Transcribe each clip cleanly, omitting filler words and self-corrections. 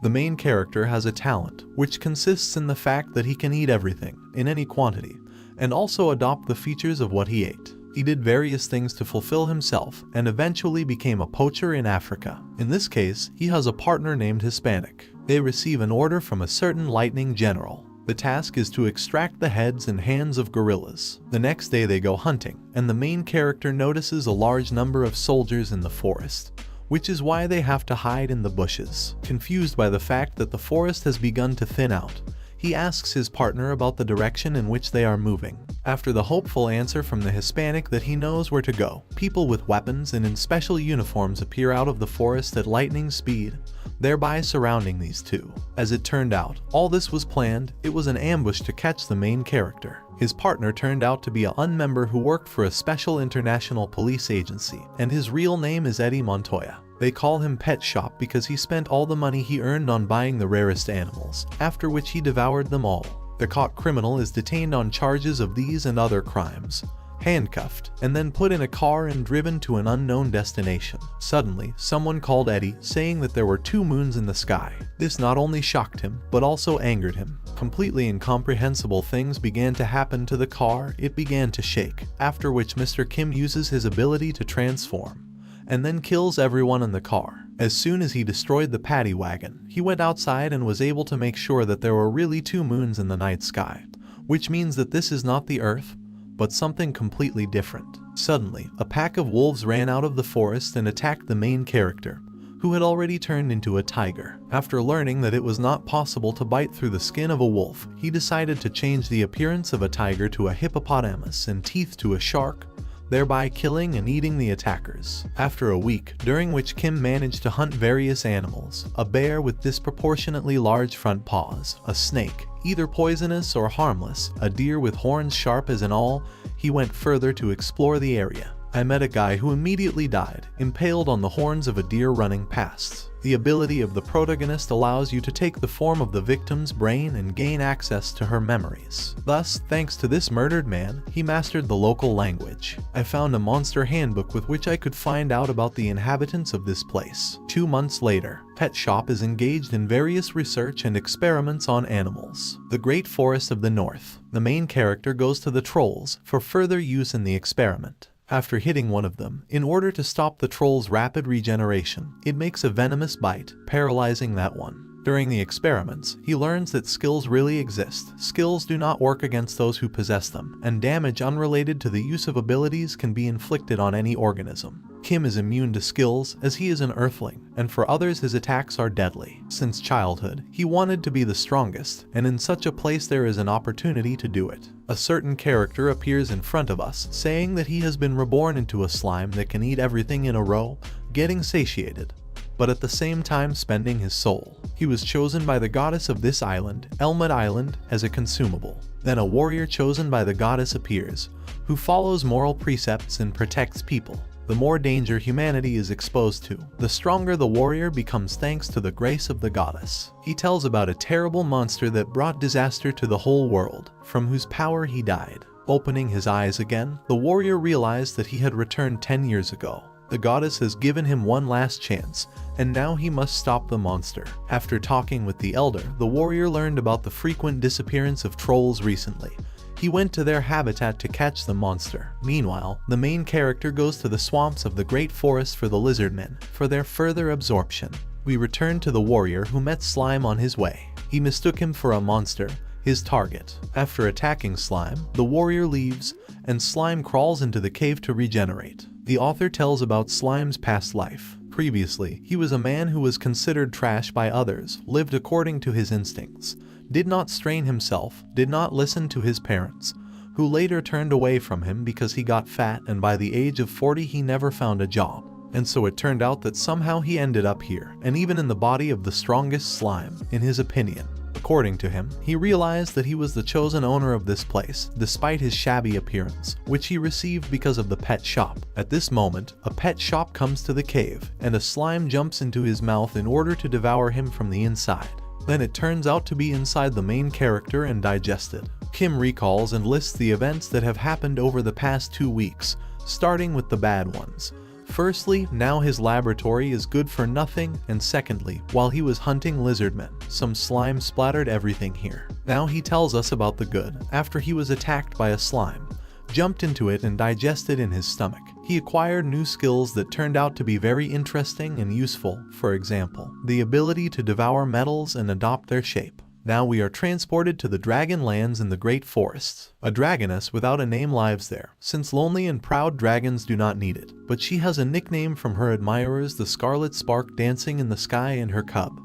The main character has a talent, which consists in the fact that he can eat everything, in any quantity, and also adopt the features of what he ate. He did various things to fulfill himself, and eventually became a poacher in Africa. In this case, he has a partner named Hispanic. They receive an order from a certain lightning general. The task is to extract the heads and hands of gorillas. The next day they go hunting, and the main character notices a large number of soldiers in the forest, which is why they have to hide in the bushes. Confused by the fact that the forest has begun to thin out, he asks his partner about the direction in which they are moving. After the hopeful answer from the Hispanic that he knows where to go, people with weapons and in special uniforms appear out of the forest at lightning speed, thereby surrounding these two. As it turned out, all this was planned. It was an ambush to catch the main character. His partner turned out to be a member who worked for a special international police agency, and his real name is Eddie Montoya. They call him Pet Shop because he spent all the money he earned on buying the rarest animals, after which he devoured them all. The caught criminal is detained on charges of these and other crimes, handcuffed, and then put in a car and driven to an unknown destination. Suddenly, someone called Eddie, saying that there were 2 moons in the sky. This not only shocked him, but also angered him. Completely incomprehensible things began to happen to the car. It began to shake, after which Mr. Kim uses his ability to transform, and then kills everyone in the car. As soon as he destroyed the paddy wagon, he went outside and was able to make sure that there were really 2 moons in the night sky, which means that this is not the Earth, but something completely different. Suddenly, a pack of wolves ran out of the forest and attacked the main character, who had already turned into a tiger. After learning that it was not possible to bite through the skin of a wolf, he decided to change the appearance of a tiger to a hippopotamus and teeth to a shark, thereby killing and eating the attackers. After a week, during which Kim managed to hunt various animals, a bear with disproportionately large front paws, a snake, either poisonous or harmless, a deer with horns sharp as an awl, he went further to explore the area. I met a guy who immediately died, impaled on the horns of a deer running past. The ability of the protagonist allows you to take the form of the victim's brain and gain access to her memories. Thus, thanks to this murdered man, he mastered the local language. I found a monster handbook with which I could find out about the inhabitants of this place. 2 months later, Pet Shop is engaged in various research and experiments on animals. The Great Forest of the North. The main character goes to the trolls for further use in the experiment. After hitting one of them, in order to stop the troll's rapid regeneration, it makes a venomous bite, paralyzing that one. During the experiments, he learns that skills really exist. Skills do not work against those who possess them, and damage unrelated to the use of abilities can be inflicted on any organism. Kim is immune to skills as he is an earthling, and for others his attacks are deadly. Since childhood, he wanted to be the strongest, and in such a place there is an opportunity to do it. A certain character appears in front of us, saying that he has been reborn into a slime that can eat everything in a row, getting satiated, but at the same time spending his soul. He was chosen by the goddess of this island, Elmud Island, as a consumable. Then a warrior chosen by the goddess appears, who follows moral precepts and protects people. The more danger humanity is exposed to, the stronger the warrior becomes thanks to the grace of the goddess. He tells about a terrible monster that brought disaster to the whole world, from whose power he died. Opening his eyes again, the warrior realized that he had returned 10 years ago. The goddess has given him one last chance, and now he must stop the monster. After talking with the elder, the warrior learned about the frequent disappearance of trolls recently. He went to their habitat to catch the monster. Meanwhile, the main character goes to the swamps of the Great Forest for the lizardmen, for their further absorption. We return to the warrior who met Slime on his way. He mistook him for a monster, his target. After attacking Slime, the warrior leaves, and Slime crawls into the cave to regenerate. The author tells about Slime's past life. Previously, he was a man who was considered trash by others, lived according to his instincts, did not strain himself, did not listen to his parents, who later turned away from him because he got fat, and by the age of 40 he never found a job. And so it turned out that somehow he ended up here, and even in the body of the strongest slime, in his opinion. According to him, he realized that he was the chosen owner of this place, despite his shabby appearance, which he received because of the pet shop. At this moment, a pet shop comes to the cave, and a slime jumps into his mouth in order to devour him from the inside. Then it turns out to be inside the main character and digested. Kim recalls and lists the events that have happened over the past 2 weeks, starting with the bad ones, Firstly, now his laboratory is good for nothing, and secondly, while he was hunting lizardmen, some slime splattered everything here. Now he tells us about the good. After he was attacked by a slime, jumped into it and digested in his stomach, he acquired new skills that turned out to be very interesting and useful. For example, the ability to devour metals and adopt their shape. Now we are transported to the dragon lands in the great forests. A dragoness without a name lives there, since lonely and proud dragons do not need it. But she has a nickname from her admirers, the scarlet spark dancing in the sky, and her cub,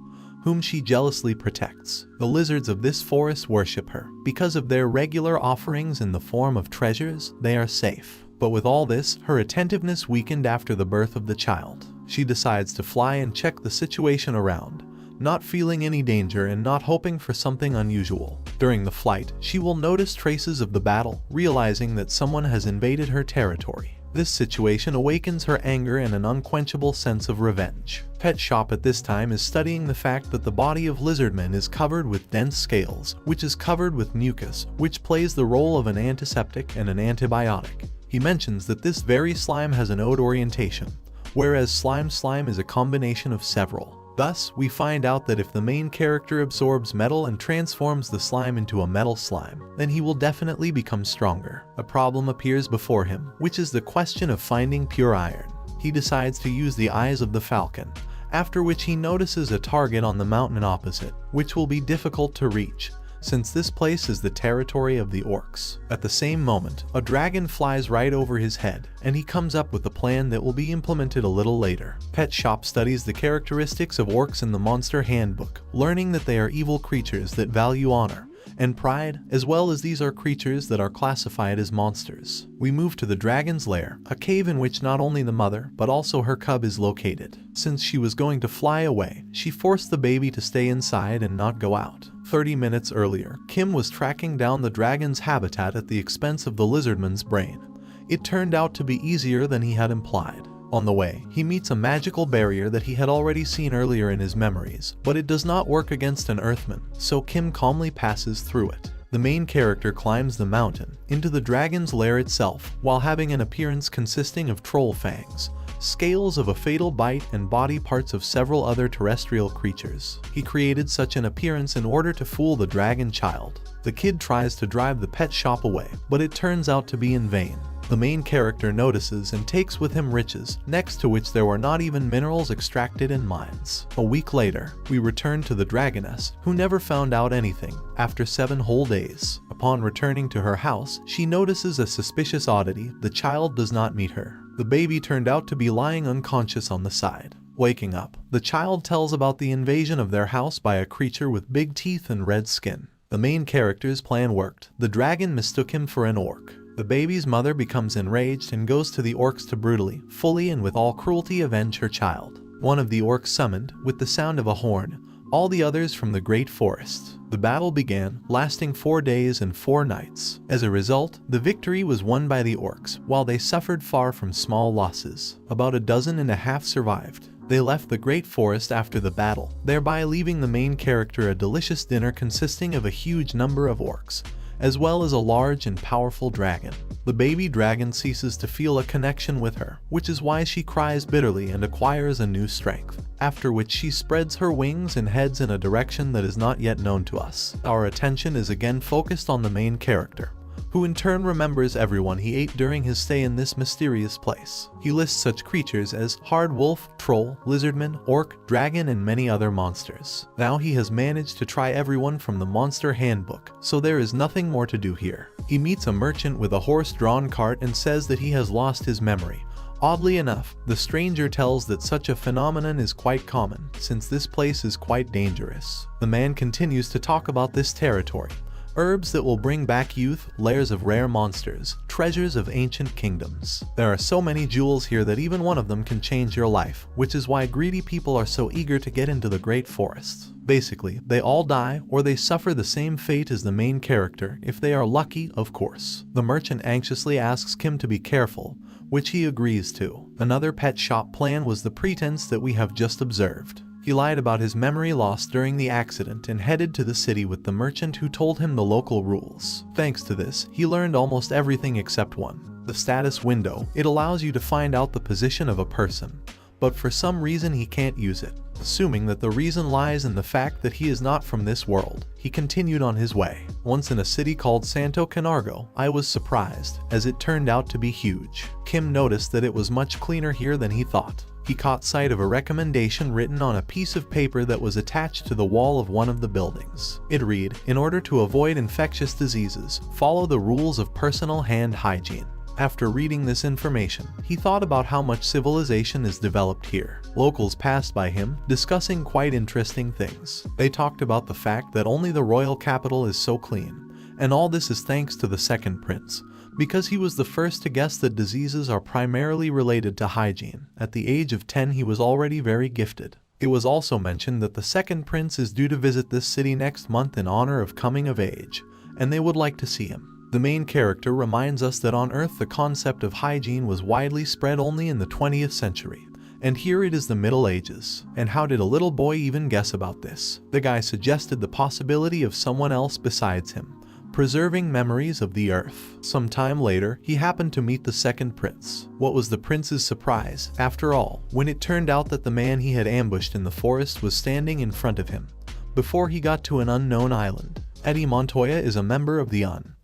whom she jealously protects. The lizards of this forest worship her. Because of their regular offerings in the form of treasures, they are safe. But with all this, her attentiveness weakened after the birth of the child. She decides to fly and check the situation around, not feeling any danger and not hoping for something unusual. During the flight, she will notice traces of the battle, realizing that someone has invaded her territory. This situation awakens her anger and an unquenchable sense of revenge. Pet Shop at this time is studying the fact that the body of lizardmen is covered with dense scales, which is covered with mucus, which plays the role of an antiseptic and an antibiotic. He mentions that this very slime has an oat orientation, whereas slime is a combination of several. Thus, we find out that if the main character absorbs metal and transforms the slime into a metal slime, then he will definitely become stronger. A problem appears before him, which is the question of finding pure iron. He decides to use the eyes of the falcon, after which he notices a target on the mountain opposite, which will be difficult to reach, since this place is the territory of the orcs. At the same moment, a dragon flies right over his head, and he comes up with a plan that will be implemented a little later. Pet Shop studies the characteristics of orcs in the Monster Handbook, learning that they are evil creatures that value honor and pride, as well as these are creatures that are classified as monsters. We move to the dragon's lair, a cave in which not only the mother, but also her cub is located. Since she was going to fly away, she forced the baby to stay inside and not go out. 30 minutes earlier, Kim was tracking down the dragon's habitat at the expense of the lizardman's brain. It turned out to be easier than he had implied. On the way, he meets a magical barrier that he had already seen earlier in his memories, but it does not work against an earthman, so Kim calmly passes through it. The main character climbs the mountain into the dragon's lair itself, while having an appearance consisting of troll fangs, scales of a fatal bite, and body parts of several other terrestrial creatures. He created such an appearance in order to fool the dragon child. The kid tries to drive the pet shop away, but it turns out to be in vain. The main character notices and takes with him riches, next to which there were not even minerals extracted in mines. A week later, we return to the dragoness, who never found out anything, after 7 whole days. Upon returning to her house, she notices a suspicious oddity: the child does not meet her. The baby turned out to be lying unconscious on the side. Waking up, the child tells about the invasion of their house by a creature with big teeth and red skin. The main character's plan worked. The dragon mistook him for an orc. The baby's mother becomes enraged and goes to the orcs to brutally, fully and with all cruelty avenge her child. One of the orcs summoned, with the sound of a horn, all the others from the great forest. The battle began, lasting 4 days and 4 nights. As a result, the victory was won by the orcs, while they suffered far from small losses. About 12 survived. They left the great forest after the battle, thereby leaving the main character a delicious dinner consisting of a huge number of orcs, as well as a large and powerful dragon. The baby dragon ceases to feel a connection with her, which is why she cries bitterly and acquires a new strength, after which she spreads her wings and heads in a direction that is not yet known to us. Our attention is again focused on the main character, who in turn remembers everyone he ate during his stay in this mysterious place. He lists such creatures as hard wolf, troll, lizardman, orc, dragon, and many other monsters. Now he has managed to try everyone from the Monster Handbook, so there is nothing more to do here. He meets a merchant with a horse-drawn cart and says that he has lost his memory. Oddly enough, the stranger tells that such a phenomenon is quite common, since this place is quite dangerous. The man continues to talk about this territory, herbs that will bring back youth, lairs of rare monsters, treasures of ancient kingdoms. There are so many jewels here that even one of them can change your life, which is why greedy people are so eager to get into the great forests. Basically, they all die, or they suffer the same fate as the main character, if they are lucky, of course. The merchant anxiously asks Kim to be careful, which he agrees to. Another pet shop plan was the pretense that we have just observed. He lied about his memory loss during the accident and headed to the city with the merchant, who told him the local rules. Thanks to this, he learned almost everything except one. The status window, it allows you to find out the position of a person, but for some reason he can't use it. Assuming that the reason lies in the fact that he is not from this world, he continued on his way. Once in a city called Santo Canargo, I was surprised, as it turned out to be huge. Kim noticed that it was much cleaner here than he thought. He caught sight of a recommendation written on a piece of paper that was attached to the wall of one of the buildings. It read, "In order to avoid infectious diseases, follow the rules of personal hand hygiene." After reading this information, he thought about how much civilization is developed here. Locals passed by him, discussing quite interesting things. They talked about the fact that only the royal capital is so clean, and all this is thanks to the second prince, because he was the first to guess that diseases are primarily related to hygiene. At the age of 10 he was already very gifted. It was also mentioned that the second prince is due to visit this city next month in honor of coming of age, and they would like to see him. The main character reminds us that on Earth the concept of hygiene was widely spread only in the 20th century, and here it is the Middle Ages. And how did a little boy even guess about this? The guy suggested the possibility of someone else besides him, preserving memories of the Earth. Some time later, he happened to meet the second prince. What was the prince's surprise, after all, when it turned out that the man he had ambushed in the forest was standing in front of him, before he got to an unknown island. Eddie Montoya is a member of the UN.